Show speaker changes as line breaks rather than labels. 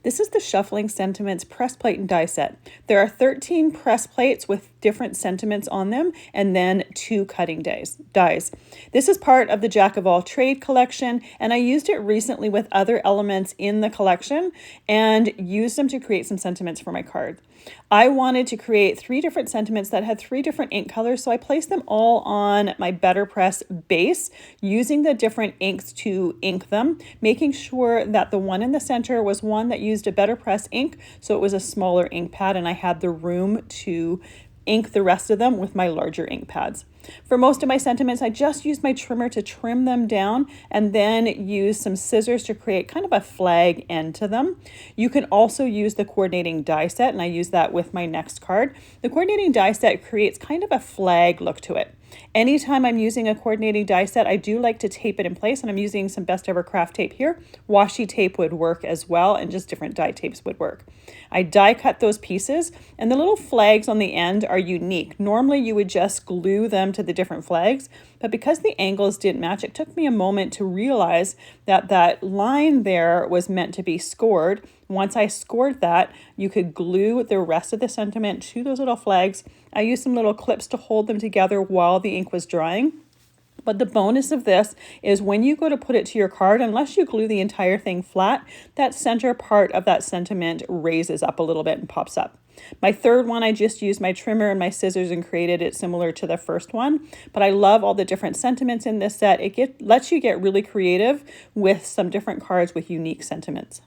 This is the Shuffling Sentiments press plate and die set. There are 13 press plates with different sentiments on them and then 2 cutting dies. This is part of the Jack of all trade collection, and I used it recently with other elements in the collection and used them to create some sentiments for my card. I wanted to create 3 different sentiments that had 3 different ink colors, so I placed them all on my Better Press base using the different inks to ink them, making sure that the one in the center was one that used a Better Press ink, so it was a smaller ink pad and I had the room to ink the rest of them with my larger ink pads. For most of my sentiments, I just used my trimmer to trim them down and then use some scissors to create kind of a flag end to them. You can also use the coordinating die set, and I use that with my next card. The coordinating die set creates kind of a flag look to it. Anytime I'm using a coordinating die set, I do like to tape it in place, and I'm using some Best Ever Craft tape here. Washi tape would work as well, and just different die tapes would work. I die cut those pieces, and the little flags on the end are unique. Normally you would just glue them to the different flags, but because the angles didn't match, it took me a moment to realize that that line there was meant to be scored. Once I scored that, you could glue the rest of the sentiment to those little flags. I used some little clips to hold them together while the ink was drying. But the bonus of this is when you go to put it to your card, unless you glue the entire thing flat, that center part of that sentiment raises up a little bit and pops up. My third one, I just used my trimmer and my scissors and created it similar to the first one. But I love all the different sentiments in this set. It lets you get really creative with some different cards with unique sentiments.